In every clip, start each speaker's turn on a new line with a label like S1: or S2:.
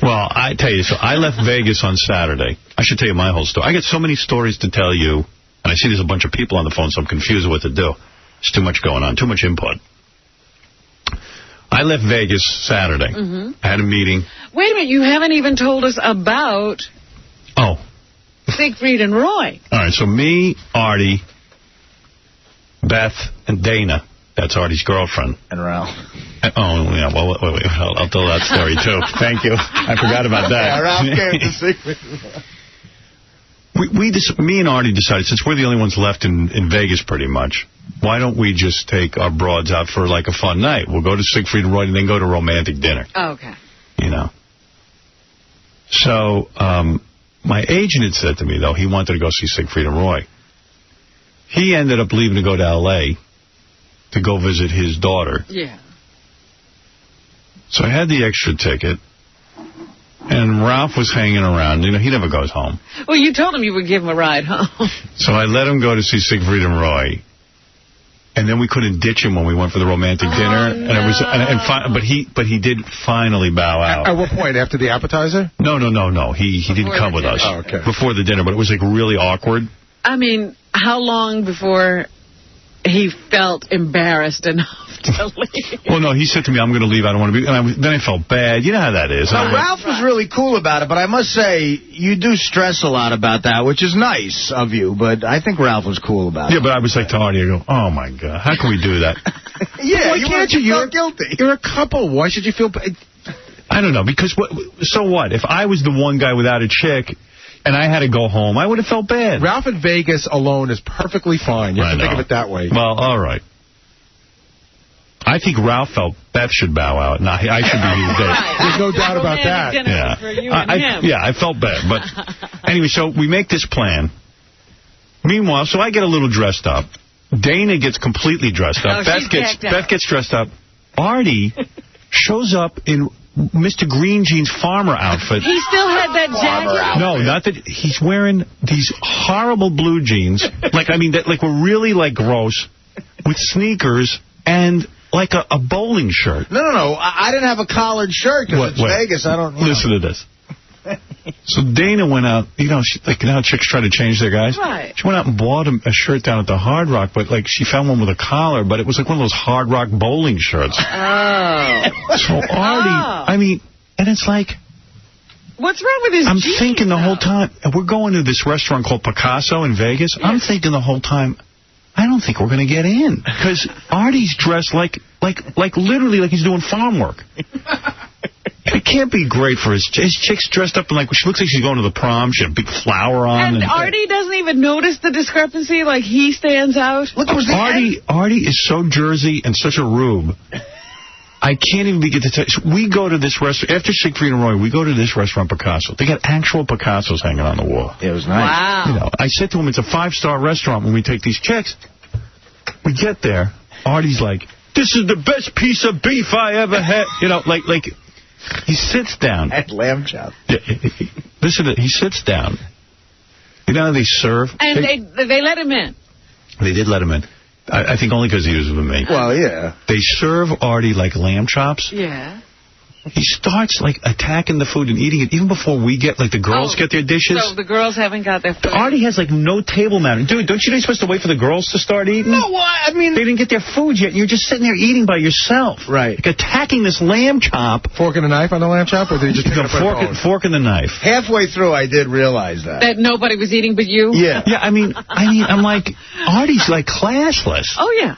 S1: Well, I tell you, so I left Vegas on Saturday. I should tell you my whole story. I got so many stories to tell you, and I see there's a bunch of people on the phone, so I'm confused what to do. There's too much going on, too much input. I left Vegas Saturday. I had a meeting.
S2: Wait a minute, you haven't even told us about Siegfried and Roy.
S1: All right, so me, Artie, Beth, and Dana. That's Artie's girlfriend.
S3: And Ralph.
S1: Oh, yeah, well, wait, I'll tell that story, too. Thank you. I forgot about that.
S3: Yeah, Ralph came to Siegfried.
S1: Me and Artie decided, since we're the only ones left in Vegas pretty much, why don't we just take our broads out for like a fun night? We'll go to Siegfried and Roy and then go to romantic dinner.
S2: Oh, okay.
S1: You know. So, my agent had said to me, though, he wanted to go see Siegfried and Roy. He ended up leaving to go to L.A. to go visit his daughter.
S2: Yeah.
S1: So I had the extra ticket, and Ralph was hanging around. You know, he never goes home.
S2: Well, you told him you would give him a ride home.
S1: So I let him go to see Siegfried and Roy. And then we couldn't ditch him when we went for the romantic dinner.
S2: No.
S1: And it was, but he did finally bow out.
S4: At what point? After the appetizer?
S1: No. He didn't come with us.
S4: Oh, okay.
S1: Before the dinner, but it was like really awkward.
S2: I mean, how long before he felt embarrassed enough to leave?
S1: Well, no, he said to me, I'm going to leave. I don't want to be. And then I felt bad. You know how that is.
S3: Well, Ralph was really cool about it, but I must say, you do stress a lot about that, which is nice of you, but I think Ralph was cool about it.
S1: Yeah, but I was like to Artie, I go, oh, my God, how can we do that?
S3: Yeah,
S4: Why can't you?
S3: You're guilty.
S4: You're a couple. Why should you feel bad?
S1: I don't know, because so what? If I was the one guy without a chick and I had to go home, I would have felt bad.
S4: Ralph in Vegas alone is perfectly fine. You have to think of it that way.
S1: Well, all right. I think Ralph felt Beth should bow out. No, I should be his date.
S4: There's no doubt about that.
S1: Yeah.
S2: For you and him.
S1: Yeah, I felt bad. But anyway, so we make this plan. Meanwhile, so I get a little dressed up. Dana gets completely dressed up. Beth gets dressed up. Artie shows up in Mr. Green Jean's farmer outfit.
S2: He still had that jacket?
S1: No, not that. He's wearing these horrible blue jeans. Like, I mean, that like were really like gross, with sneakers and like a bowling shirt.
S3: No. I didn't have a collared shirt because it's Vegas. I don't know.
S1: Listen to this. So Dana went out, you know, like now chicks try to change their guys.
S2: Right.
S1: She went out and bought him a shirt down at the Hard Rock, but like she found one with a collar, but it was like one of those Hard Rock bowling shirts.
S2: Oh.
S1: So Artie, I mean, and it's like,
S2: what's wrong with his
S1: I'm
S2: jeans,
S1: thinking the whole time, we're going to this restaurant called Picasso in Vegas. Yes. I'm thinking the whole time, I don't think we're going to get in. Because Artie's dressed like literally like he's doing farm work. It can't be great for his chick's dressed up in like, she looks like she's going to the prom. She had a big flower on.
S2: And Artie doesn't even notice the discrepancy, like he stands out.
S1: Look, Artie is so Jersey and such a rube. I can't even begin to tell you. So we go to this restaurant, after Siegfried and Roy, we go to this restaurant, Picasso. They got actual Picassos hanging on the wall.
S3: It was nice.
S2: Wow.
S1: You know, I said to him, it's a 5-star restaurant when we take these chicks. We get there. Artie's like, this is the best piece of beef I ever had. You know, like he sits down.
S3: At lamb chop.
S1: Listen to it. He sits down. You know how they serve?
S2: And they let him in.
S1: They did let him in. I think only because he was with me.
S3: Well, yeah.
S1: They serve Artie like lamb chops.
S2: Yeah.
S1: He starts, like, attacking the food and eating it even before we get, like, the girls get their dishes.
S2: So the girls haven't got their food.
S1: Artie has, like, no table manner. Dude, don't you know you're supposed to wait for the girls to start eating?
S3: No, I mean...
S1: They didn't get their food yet. You're just sitting there eating by yourself.
S3: Right.
S1: Like, attacking this lamb chop.
S4: Fork and a knife on the lamb chop, or did he just pick it up by the phone?
S1: Fork and the knife.
S3: Halfway through, I did realize that.
S2: That nobody was eating but you?
S3: Yeah.
S1: Yeah, I mean, I'm like, Artie's, like, classless.
S2: Oh, yeah.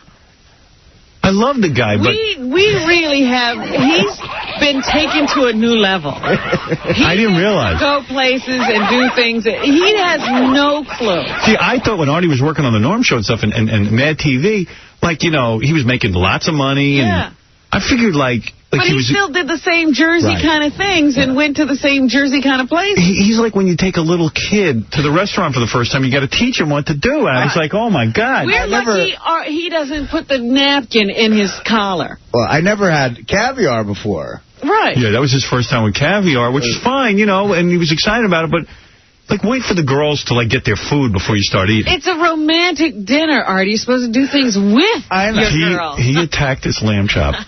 S1: I love the guy, but...
S2: We really have... He's been taken to a new level.
S1: I didn't realize.
S2: Go places and do things. He has no clue.
S1: See, I thought when Artie was working on the Norm Show and stuff and Mad TV, like, you know, he was making lots of money.
S2: Yeah.
S1: And I figured, like
S2: but he still did the same Jersey kind of things and went to the same Jersey kind of places.
S1: He's like when you take a little kid to the restaurant for the first time, you got to teach him what to do. And it's like, oh, my God.
S2: We're lucky he doesn't put the napkin in his collar.
S3: Well, I never had caviar before.
S2: Right.
S1: Yeah, that was his first time with caviar, which is fine, you know, and he was excited about it, but... Like, wait for the girls to, like, get their food before you start eating.
S2: It's a romantic dinner, Artie. You're supposed to do things with your girl.
S1: He attacked this lamb chop.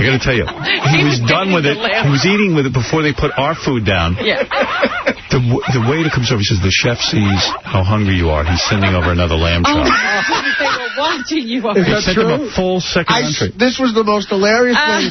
S1: I got to tell you, he was done with it. He was eating with it before they put our food down.
S2: Yeah.
S1: The waiter comes over. He says, the chef sees how hungry you are. He's sending over another lamb chop.
S2: They were watching you.
S1: They sent him a full second entry.
S3: This was the most hilarious thing.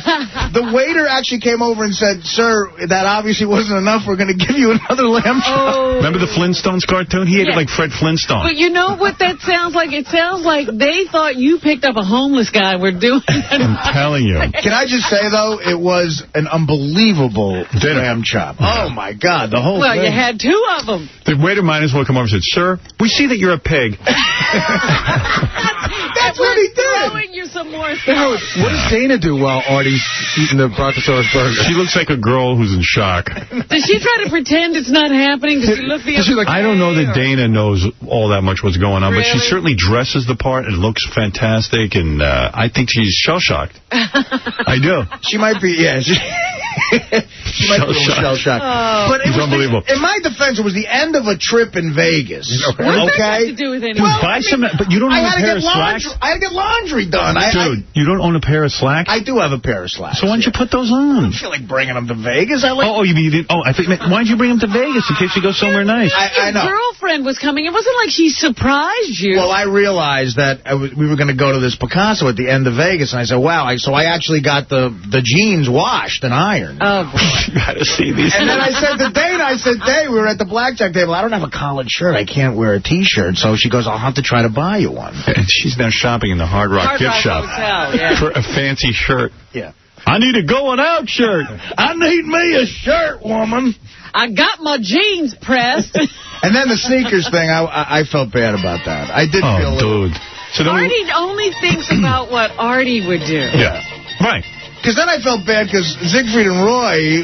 S3: The waiter actually came over and said, sir, that obviously wasn't enough. We're going to give you another lamb chop.
S2: Oh.
S1: Remember the Flintstones cartoon? He ate it like Fred Flintstone.
S2: But you know what that sounds like? It sounds like they thought you picked up a homeless guy. We're doing it.
S1: I'm telling you.
S3: Can I just say, though, it was an unbelievable lamb chop. Oh, my God, the whole thing.
S2: Well, you had 2 of them.
S1: The waiter might as well come over and said, sir, we see that you're a pig.
S3: That's what he did.
S2: Throwing you some more stuff.
S4: What does Dana do while Artie's eating the Brontosaurus burger?
S1: She looks like a girl who's in shock.
S2: Does she try to pretend it's not happening? Does she look the other way?
S1: I don't know that Dana knows all that much what's going on, but she
S2: Really?
S1: certainly dresses the part and looks fantastic, and I think she's shell-shocked. I do.
S3: She might be, yeah. She might be a little shell-shocked. But it
S1: It's
S3: was
S1: unbelievable.
S3: in my defense, it was the end of a trip in Vegas.
S2: What's that got to do with anything?
S1: Dude, buy some, but you don't own a pair of slacks?
S3: I had to get laundry done.
S1: Dude, you don't own a pair of slacks?
S3: I do have a pair of slacks.
S1: So why don't you put those on?
S3: I feel like bringing them to Vegas. I
S1: you mean you didn't? Oh, I think. Why did you bring them to Vegas in case you go somewhere nice?
S3: I know.
S2: Your girlfriend was coming. It wasn't like she surprised you.
S3: Well, I realized that we were going to go to this Picasso at the end of Vegas, and I said, wow. So I actually got the jeans washed and ironed.
S2: Oh, boy.
S1: You got to see these.
S3: And then I said to Dana, we were at the blackjack table. I don't have a collared shirt. I can't wear a T-shirt. So she goes, I'll have to try to buy you one.
S1: And she's now shopping in the Hard Rock gift shop for a fancy shirt.
S3: Yeah.
S1: I need a going out shirt.
S3: I need me a shirt, woman.
S2: I got my jeans pressed.
S3: And then the sneakers thing, I felt bad about that. I did feel
S1: dude. So then
S2: Artie only thinks about what Artie would do.
S1: Yeah. Right.
S3: Because then I felt bad because Siegfried and Roy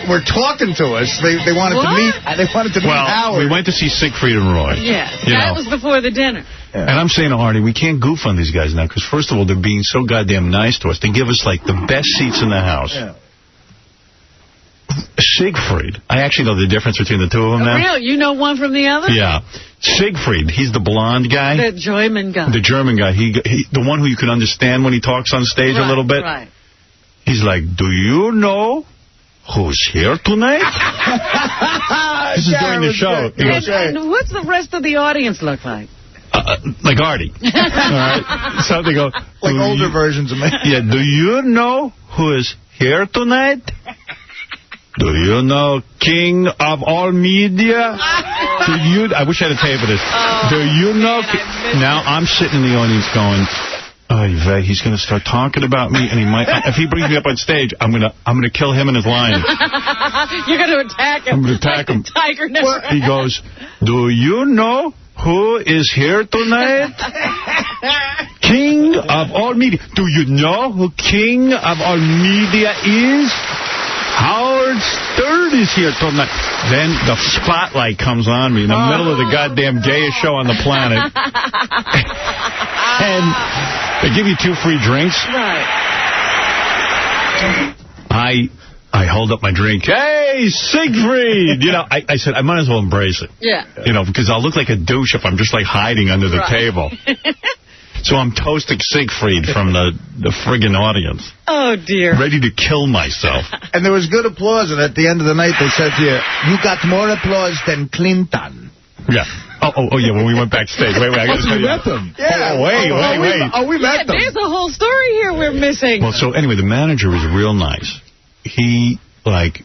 S3: were talking to us. They wanted to meet. They wanted to meet Howard.
S1: We went to see Siegfried and Roy.
S2: Yes, that was before the dinner.
S1: Yeah. And I'm saying to Artie, we can't goof on these guys now because, first of all, they're being so goddamn nice to us. They give us, like, the best seats in the house.
S3: Yeah.
S1: Siegfried. I actually know the difference between the two of them now.
S2: Real? You know one from the other?
S1: Yeah. Siegfried, he's the blonde guy.
S2: The German guy.
S1: The German guy. He the one who you can understand when he talks on stage a little bit.
S2: Right.
S1: He's like, do you know who's here tonight? This is during the show. He goes,
S2: And what's the rest of the audience look like?
S1: like Artie. All right. So they go,
S3: like older versions of me.
S1: Yeah. Do you know who is here tonight? Do you know King of all media? I wish I had a tape of this. Do you know? Now I'm sitting in the audience going, oh, he's going to start talking about me, and he might. If he brings me up on stage, I'm gonna kill him and his line.
S2: You're going to attack him.
S1: I'm going to attack him.
S2: Tiger never.
S1: He goes, do you know who is here tonight? King of all media. Do you know who King of all media is? Howard Stern is here tonight. Then the spotlight comes on me in the middle of the goddamn gayest show on the planet. And they give you 2 free drinks.
S2: Right.
S1: I hold up my drink. Hey, Siegfried! You know, I said, I might as well embrace it.
S2: Yeah.
S1: You know, because I'll look like a douche if I'm just like hiding under the table. So I'm toasting Siegfried from the friggin' audience.
S2: Oh, dear.
S1: Ready to kill myself.
S3: And there was good applause, and at the end of the night they said to you, you got more applause than Clinton.
S1: Yeah. Oh, yeah, when we went backstage. Wait, I got to tell you.
S4: met them.
S3: Yeah.
S1: Wait.
S3: We met them.
S2: There's a whole story here we're missing.
S1: Well, so anyway, the manager was real nice. He,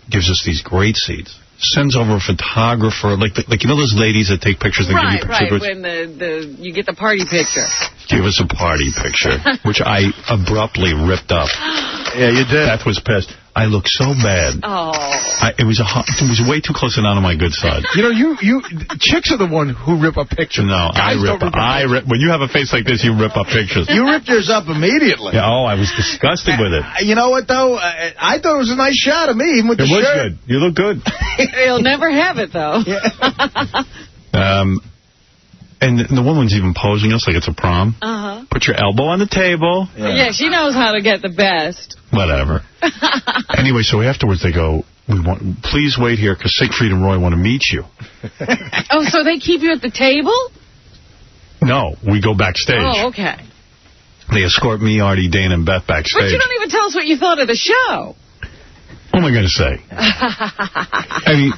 S1: gives us these great seats. Sends over a photographer, like you know those ladies that take pictures and give you pictures?
S2: Right, when you get the party picture.
S1: Give us a party picture, which I abruptly ripped up.
S3: Yeah, you did.
S1: Beth was pissed. I look so bad.
S2: Oh.
S1: It was way too close and not on my good side.
S4: You know, you chicks are the one who rip up pictures.
S1: No, I rip. When you have a face like this, you rip up pictures.
S3: You ripped yours up immediately.
S1: Yeah, I was disgusted with it.
S3: You know what, though? I thought it was a nice shot of me, even with the shirt.
S1: It was good. You look good.
S2: He'll never have it, though.
S1: And the woman's even posing us like it's a prom.
S2: Uh-huh.
S1: Put your elbow on the table.
S2: Yeah, she knows how to get the best.
S1: Whatever. Anyway, so afterwards they go, please wait here because Siegfried and Roy want to meet you.
S2: Oh, so they keep you at the table?
S1: No, we go backstage.
S2: Oh, okay.
S1: They escort me, Artie, Dana, and Beth backstage.
S2: But you don't even tell us what you thought of the show.
S1: What am I going to say? I mean,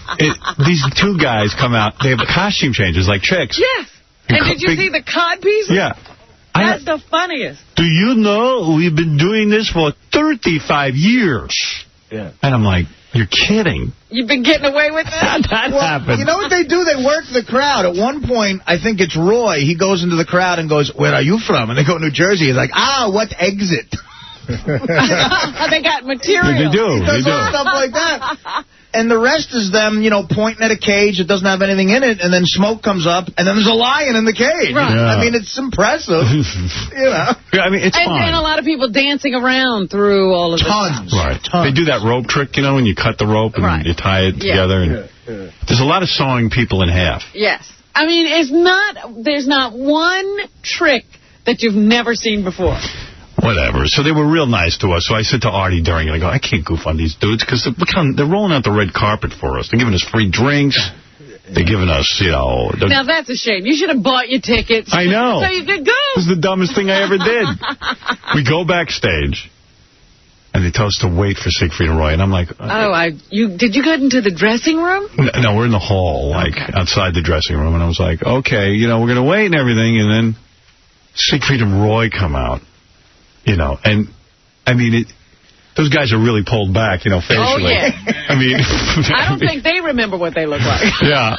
S1: these two guys come out. They have costume changes like chicks.
S2: Yes. And did you see the cod pieces?
S1: Yeah.
S2: That's the funniest.
S1: Do you know we've been doing this for 35 years?
S3: Yeah.
S1: And I'm like, you're kidding.
S2: You've been getting away with that?
S1: That happened.
S3: You know what they do? They work the crowd. At one point, I think it's Roy. He goes into the crowd and goes, "Where are you from?" And they go, "New Jersey." He's like, what exit?
S2: They got material.
S1: They do.
S3: He does stuff like that. And the rest is them, pointing at a cage that doesn't have anything in it, and then smoke comes up, and then there's a lion in the cage.
S2: Right.
S1: Yeah.
S3: I mean, it's impressive.
S1: Yeah, I mean, it's fine.
S2: And a lot of people dancing around through all of this.
S3: Tons.
S1: Right.
S3: Tons.
S1: They do that rope trick, when you cut the rope and you tie it together. And there's a lot of sawing people in half.
S2: Yes. I mean, there's not one trick that you've never seen before.
S1: Whatever. So they were real nice to us. So I said to Artie during it, I go, I can't goof on these dudes because they're rolling out the red carpet for us. They're giving us free drinks. They're giving us,
S2: Now, that's a shame. You should have bought your tickets.
S1: I know.
S2: So you could go.
S1: This is the dumbest thing I ever did. We go backstage, and they tell us to wait for Siegfried and Roy. And I'm like... did you go into the dressing room? No, we're in the hall, outside the dressing room. And I was like, okay, we're going to wait and everything. And then Siegfried and Roy come out. And, I mean, those guys are really pulled back, facially.
S2: Oh, yeah.
S1: I mean...
S2: I don't think they remember what they look like.
S1: Yeah.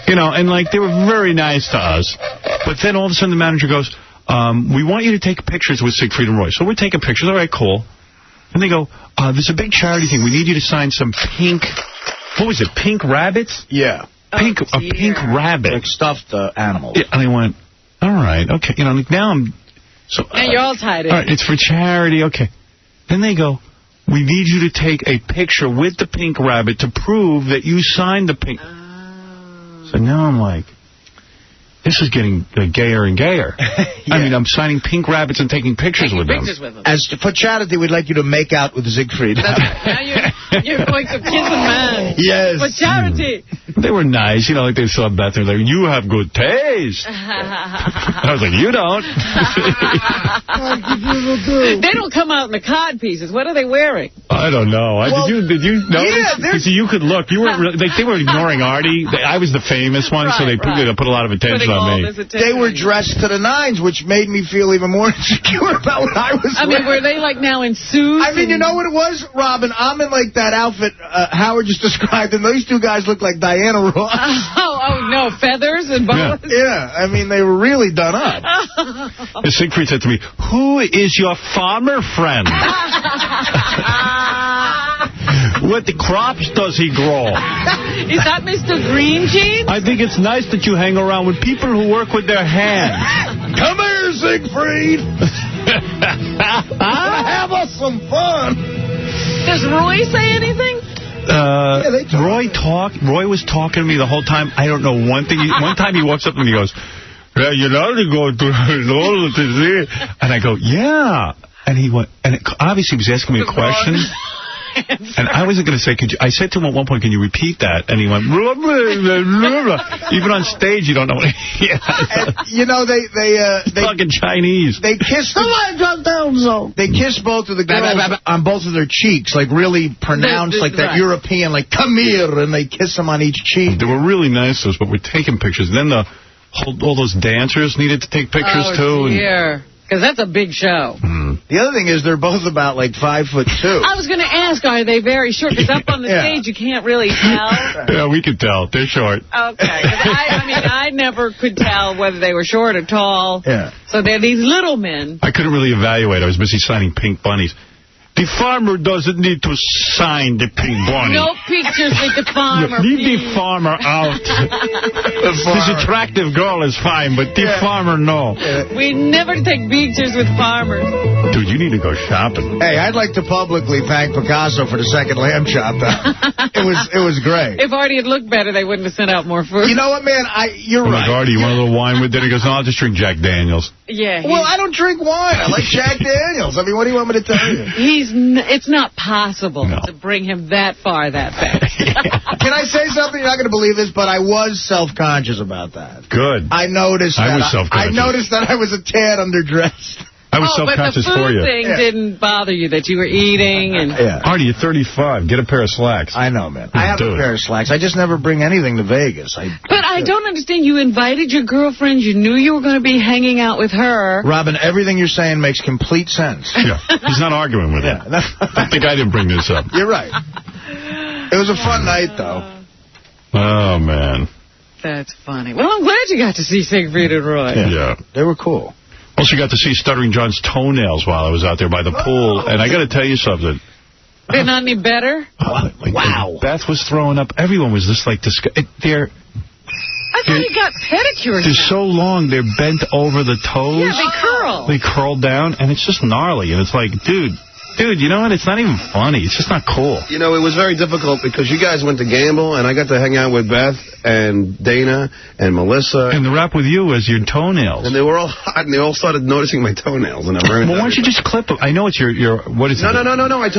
S1: And, they were very nice to us. But then all of a sudden the manager goes, we want you to take pictures with Siegfried and Roy. So we're taking pictures. All right, cool. And they go, there's a big charity thing. We need you to sign some pink... What was it, pink rabbits?
S3: Yeah.
S1: A pink rabbit.
S3: Like stuffed animals.
S1: Yeah, and I went, all right, okay. Now I'm... So,
S2: and you're all tied in.
S1: All right, it's for charity, okay. Then they go, we need you to take a picture with the pink rabbit to prove that you signed the pink... So now I'm like, this is getting gayer and gayer. Yeah. I mean, I'm signing pink rabbits and taking pictures with them.
S3: As for charity, we'd like you to make out with Siegfried.
S2: Now you're going to kiss a man.
S3: Yes.
S2: For charity.
S1: They were nice, like they saw Beth. They're like, you have good taste. I was like, you don't.
S2: They don't come out in the cod pieces. What are they wearing?
S1: I don't know. Did you notice? Because you could look. You weren't they were ignoring Artie. I was the famous one, so they put a lot of attention on me.
S3: They were dressed to the nines, which made me feel even more insecure about what I was wearing.
S2: Were they now in suits?
S3: I mean, you know what it was, Robin? I'm in that outfit Howard just described, and those two guys look like Diana Ross.
S2: Oh, no, feathers and boas?
S3: Yeah, I mean, they were really done up.
S1: Siegfried said to me, who is your farmer friend? What crops does he grow?
S2: Is that Mr. Green Jeans?
S1: I think it's nice that you hang around with people who work with their hands.
S3: Come here, Siegfried. Have us some fun.
S2: Does Roy say anything?
S1: Roy was talking to me the whole time. I don't know one thing. One time he walks up and he goes, you know to go to see. And I go, yeah. And he went, and obviously he was asking me a question. And I wasn't going to say, I said to him at one point, can you repeat that? And he went, blah, blah, blah, blah. Even on stage, you don't know. They talking Chinese.
S3: They kissed. They kissed both of the girls on both of their cheeks, like really pronounced, like that European, like come here, and they kiss them on each cheek.
S1: They were really nice to us, but we're taking pictures. And then all those dancers needed to take pictures too.
S2: Because that's a big show.
S3: The other thing is they're both about 5'2".
S2: I was going to ask, are they very short? Because up on the stage you can't really tell.
S1: Yeah, we could tell. They're short.
S2: Okay. I never could tell whether they were short or tall.
S3: Yeah.
S2: So they're these little men.
S1: I couldn't really evaluate. I was busy signing pink bunnies. The farmer doesn't need to sign the pink bunny.
S2: No pictures with the farmer,
S1: leave the farmer out. This attractive girl is fine, but the farmer, no.
S2: We never take pictures with farmers.
S1: Dude, you need to go shopping.
S3: Hey, I'd like to publicly thank Picasso for the second lamb chop, though. It was great.
S2: If Artie had looked better, they wouldn't have sent out more food.
S3: You know what, man? You're right.
S1: Like, Artie, you want a little wine with dinner? He goes, no, I'll just drink Jack Daniels.
S2: Yeah.
S3: Well, I don't drink wine. I like Jack Daniels. I mean, what do you want me to tell you?
S2: It's not possible to bring him that far that fast.
S3: Can I say something? You're not going to believe this, but I was self-conscious about that.
S1: Good.
S3: I noticed that I was a tad underdressed.
S1: I was self-conscious for you.
S2: But the food thing didn't bother you, that you were eating. And
S1: Artie, you're 35. Get a pair of slacks.
S3: I know, man. I have a pair of slacks. I just never bring anything to Vegas.
S2: But I don't understand. You invited your girlfriend. You knew you were going to be hanging out with her.
S3: Robin, everything you're saying makes complete sense.
S1: Yeah, he's not arguing with it. I think I didn't bring this up.
S3: You're right. It was a fun night, though.
S1: Oh, man.
S2: That's funny. Well, I'm glad you got to see Siegfried and Roy.
S1: Yeah.
S3: They were cool.
S1: Also got to see Stuttering John's toenails while I was out there by the pool. And I got to tell you something.
S2: They're not any better?
S3: Wow.
S1: Beth was throwing up. Everyone was just like, they're...
S2: I thought he got pedicures.
S1: They're so long, they're bent over the toes.
S2: Yeah, they curl.
S1: They curl down, and it's just gnarly. And it's like, dude, you know what? It's not even funny. It's just not cool.
S5: You know, it was very difficult because you guys went to gamble, and I got to hang out with Beth and Dana and Melissa.
S1: And the rap with you was your toenails.
S5: And they were all hot, and they all started noticing my toenails. And I ruined
S1: Well, why don't you just clip them? I know it's your what is it?
S5: No. I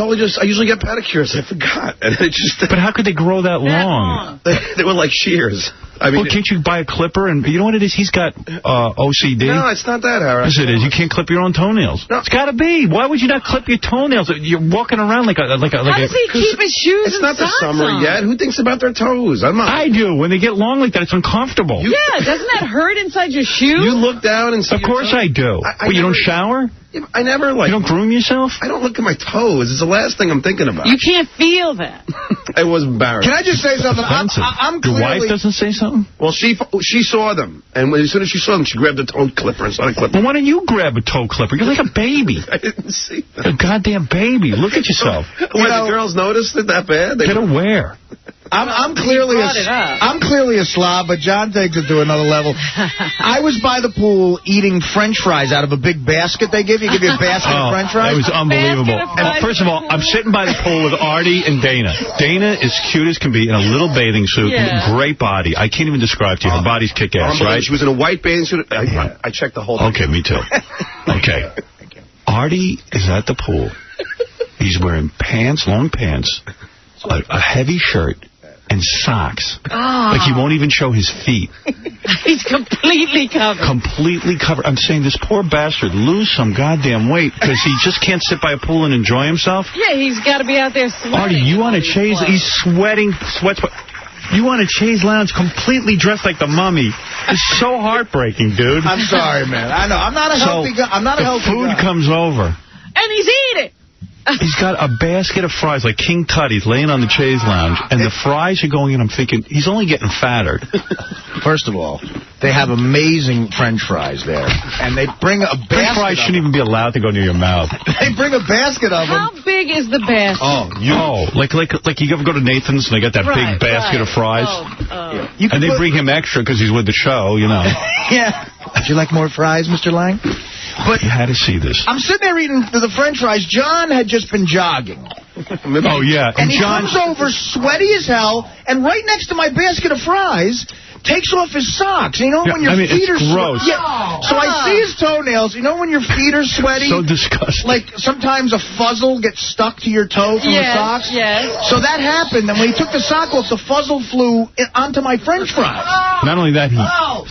S5: usually get pedicures. I forgot. And it just...
S1: But how could they grow that long?
S5: They were like shears. I mean,
S1: well, can't you buy a clipper? And you know what it is? He's got OCD.
S5: No, it's not that, Harry.
S1: Yes, it is. You can't clip your own toenails.
S5: No.
S1: It's got to be. Why would you not clip your toenails? You're walking around like a...
S2: How does he keep his shoes
S5: It's not the summer yet. Who thinks about their toes?
S1: I do. When they get long like that, it's uncomfortable.
S2: Yeah, doesn't that hurt inside your shoe?
S5: You look down and see.
S1: Of course I do. You don't shower?
S5: I never, like...
S1: You don't groom yourself?
S5: I don't look at my toes. It's the last thing I'm thinking about.
S2: You can't feel that.
S5: It was embarrassing.
S3: Can I just say something? I'm clearly...
S1: Your wife doesn't say something?
S5: Well, she saw them. And as soon as she saw them, she grabbed a toe clipper and started clipping.
S1: Well, why don't you grab a toe clipper? You're like a baby.
S5: I didn't see that.
S1: A goddamn baby. Look at yourself.
S5: When the girls noticed it that bad?
S1: Get aware.
S3: I'm clearly a slob, but John takes it to another level. I was by the pool eating French fries out of a big basket they give you. Give you a basket of French fries.
S1: It was unbelievable. And first of all, I'm sitting by the pool with Artie and Dana. Dana is cute as can be in a little bathing suit.
S2: Yeah.
S1: Great body. I can't even describe to you. Her body's kick-ass, right?
S5: She was in a white bathing suit. I checked the whole thing.
S1: Okay, me too. Okay. Artie is at the pool. He's wearing pants, long pants, a heavy shirt, and socks. Like he won't even show his feet.
S2: He's completely covered.
S1: Completely covered. I'm saying this poor bastard lose some goddamn weight because he just can't sit by a pool and enjoy himself.
S2: Yeah, he's got to be out there sweating.
S1: Artie, you want to chase? He's sweating, sweats. You want to Chase Lounge completely dressed like the Mummy. It's so heartbreaking, dude.
S3: I'm sorry, man. I know. I'm not a healthy guy. I'm not a healthy guy.
S1: The food comes over.
S2: And he's eating.
S1: He's got a basket of fries like King Tutty's laying on the Chase Lounge, and the fries are going in. I'm thinking, he's only getting fatter.
S3: First of all, they have amazing French fries there. And they bring a basket
S1: French fries shouldn't even be allowed to go near your mouth.
S3: They bring a basket of them.
S2: How big is the basket?
S1: Like you ever go to Nathan's and they got that big basket of fries? And they bring him extra because he's with the show, you know.
S3: Yeah. Would you like more fries, Mr. Lang?
S1: But you had to see this.
S3: I'm sitting there eating the French fries. John had just been jogging.
S1: Oh, yeah.
S3: And he comes over sweaty as hell, and right next to my basket of fries, takes off his socks. You know when your feet are
S1: gross.
S3: Yeah. So I see his toenails. You know when your feet are sweaty?
S1: So disgusting.
S3: Like sometimes a fuzzle gets stuck to your toe from the socks.
S2: Yes.
S3: So that happened, and when he took the sock off, the fuzzle flew onto my French fries.
S1: Not only that, he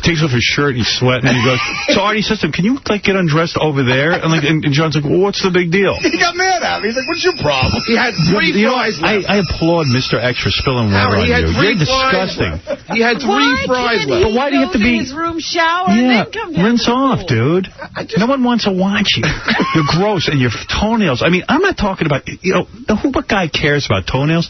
S1: takes off his shirt, he's sweating, and he goes, so Artie says to him, can you get undressed over there? And John's like, well, what's the big deal?
S3: He got mad at me. He's like, what's your problem?
S5: He had three fries left.
S1: I applaud Mr. X for spilling water on you. You're disgusting.
S5: He had three fries left.
S1: But why do you have to be...
S2: his room, shower, and then come down
S1: rinse off, dude. No one wants to watch you. You're gross, and your toenails. I mean, I'm not talking about, what guy cares about toenails?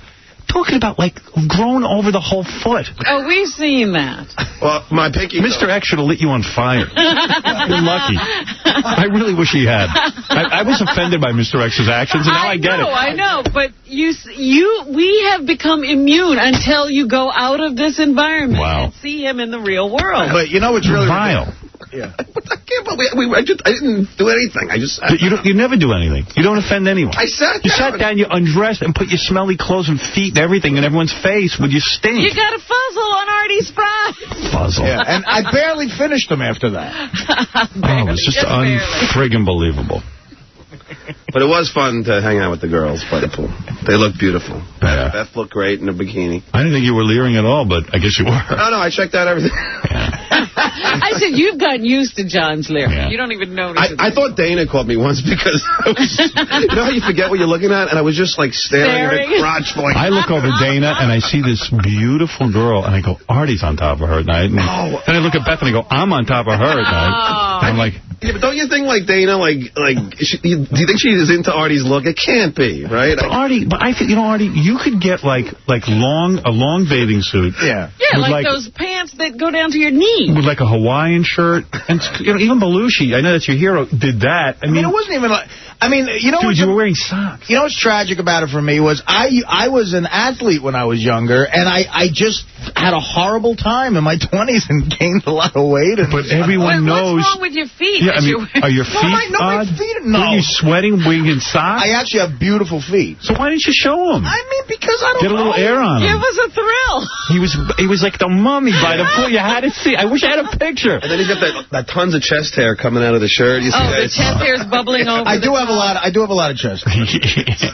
S1: Talking about, like, grown over the whole foot.
S2: Oh, we've seen that.
S5: Well, my pinky...
S1: Mr. X should have lit you on fire. You're lucky. I really wish he had. I was offended by Mr. X's actions, and now I get it.
S2: I know, but we have become immune until you go out of this environment and see him in the real world.
S3: But you know what's really
S1: vile.
S3: Yeah.
S5: I can't believe I didn't do anything. I just sat down.
S1: You never do anything. You don't offend anyone.
S5: I sat down.
S1: You sat down, you undressed, and put your smelly clothes and feet and everything in everyone's face with your stink.
S2: You got a fuzzle on Artie's fries.
S1: Fuzzle.
S3: Yeah, and I barely finished them after that.
S1: It was just unfriggin' believable.
S5: But it was fun to hang out with the girls by the pool. They looked beautiful.
S1: Yeah.
S5: Beth looked great in a bikini.
S1: I didn't think you were leering at all, but I guess you were.
S5: No, I checked out everything.
S2: I I said, you've gotten used to John's lyric. Yeah. You don't even notice it.
S5: I thought Dana called me once because I was, you know how you forget what you're looking at? And I was just like staring at her crotch going.
S1: I look over Dana and I see this beautiful girl and I go, Artie's on top of her at night. And then I look at Beth and I go, I'm on top of her at night. And I'm like...
S5: Yeah, but don't you think, like, Dana, do you think she is into Artie's look? It can't be, right?
S1: But I think, you know, Artie, you could get, a long bathing suit.
S2: Yeah. Yeah, like those pants that go down to your knee.
S1: With, like, a Hawaiian shirt. And, you know, even Belushi, I know that's your hero, did that.
S3: I mean, it wasn't even like... I mean, you know...
S1: Dude, you were wearing socks.
S3: You know what's tragic about it for me was I was an athlete when I was younger, and I just had a horrible time in my 20s and gained a lot of weight.
S1: But everyone knows...
S2: What's wrong with your feet?
S1: Yeah, I mean, are your feet odd?
S3: My feet, no.
S1: Were you sweating, wearing socks?
S3: I actually have beautiful feet.
S1: So why didn't you show them?
S3: I mean, because I don't
S1: Get a little air on them.
S2: Give us a thrill.
S1: He was like the mummy by the pool. You had to see. I wish I had a picture.
S5: And then he's got that tons of chest hair coming out of the shirt. You see
S2: the chest hair is bubbling over.
S3: I do have a lot of chest hair.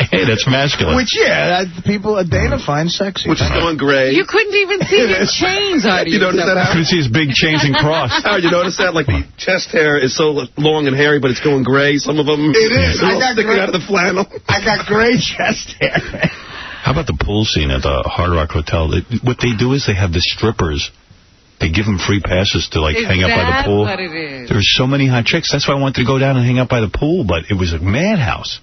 S1: Hey, that's masculine.
S3: Which, Dana finds sexy.
S5: Which is going gray.
S2: You couldn't even see the chains, Artie.
S5: You notice that?
S1: I couldn't see his big chains and cross.
S5: Howard, you notice that? Like, the chest hair is so long and hairy, but it's going gray. Some of them...
S3: It is.
S5: I got sticking out of the flannel.
S3: I got gray chest hair.
S1: How about the pool scene at the Hard Rock Hotel? What they do is they have the strippers. They give them free passes to, hang out by the pool.
S2: What it is?
S1: There's so many hot chicks. That's why I wanted to go down and hang out by the pool, but it was a madhouse.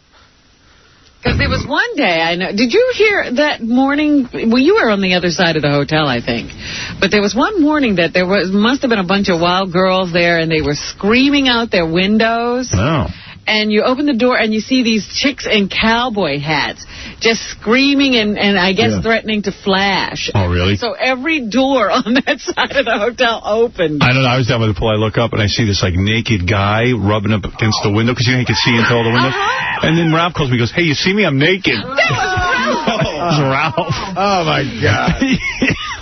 S2: Because there was one day, I know. Did you hear that morning? Well, you were on the other side of the hotel, I think. But there was one morning that must have been a bunch of wild girls there, and they were screaming out their windows.
S1: No.
S2: And you open the door, and you see these chicks in cowboy hats just screaming and I guess, threatening to flash.
S1: Oh, really?
S2: So every door on that side of the hotel opened.
S1: I don't know. I was down by the pool. I look up, and I see this, naked guy rubbing up against the window, because you can see into all the windows. And then Ralph calls me and goes, hey, you see me? I'm naked.
S2: That was Ralph.
S1: It was Ralph.
S3: Oh, my God.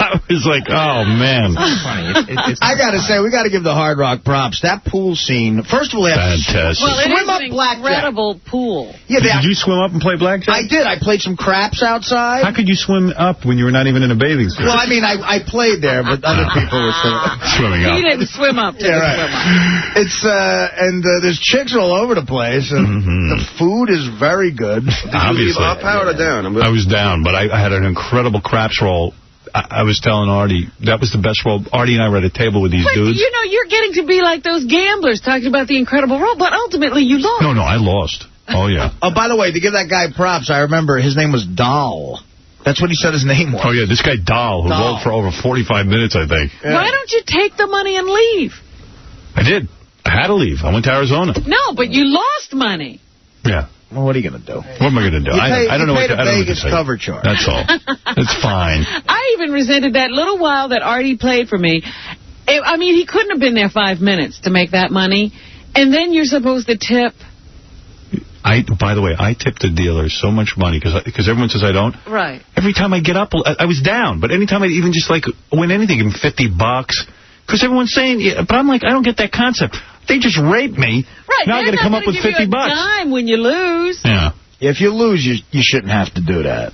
S1: I was like, oh, man.
S3: Funny. I got to say, we got to give the Hard Rock props. That pool scene, first of all,
S1: fantastic.
S2: Well, it is an incredible pool.
S3: Yeah,
S1: did you swim up and play blackjack?
S3: I did. I played some craps outside.
S1: How could you swim up when you were not even in a bathing suit?
S3: Well, I mean, I played there, but other people were
S1: swimming up.
S2: He didn't swim up.
S3: Right. It's and there's chicks all over the place, and the food is very good.
S1: Obviously.
S5: Up, Howard, or down?
S1: I was down, but I had an incredible craps roll. I was telling Artie, that was the best roll. Artie and I were at a table with these dudes.
S2: You know, you're getting to be like those gamblers talking about the incredible roll, but ultimately you lost.
S1: No, I lost. Oh, yeah.
S3: Oh, by the way, to give that guy props, I remember his name was Dahl. That's what he said his name was.
S1: Oh, yeah, this guy Dahl, who rolled for over 45 minutes, I think.
S2: Yeah. Why don't you take the money and leave?
S1: I did. I had to leave. I went to Arizona.
S2: No, but you lost money.
S1: Yeah.
S3: Well, what are you going to do?
S1: What am I going to do? I don't know what to say.
S3: Vegas cover charge.
S1: That's all. It's fine.
S2: I even resented that little while that Artie played for me. I mean, he couldn't have been there 5 minutes to make that money. And then you're supposed to tip.
S1: By the way, I tip the dealer so much money because everyone says I don't.
S2: Right.
S1: Every time I get up, I was down. But anytime I even just win anything, give him $50. Because everyone's saying, but I'm like, I don't get that concept. They just raped me.
S2: Right.
S1: Now I got to come up with $50.
S2: Dime when you lose.
S1: Yeah.
S3: If you lose, you shouldn't have to do that.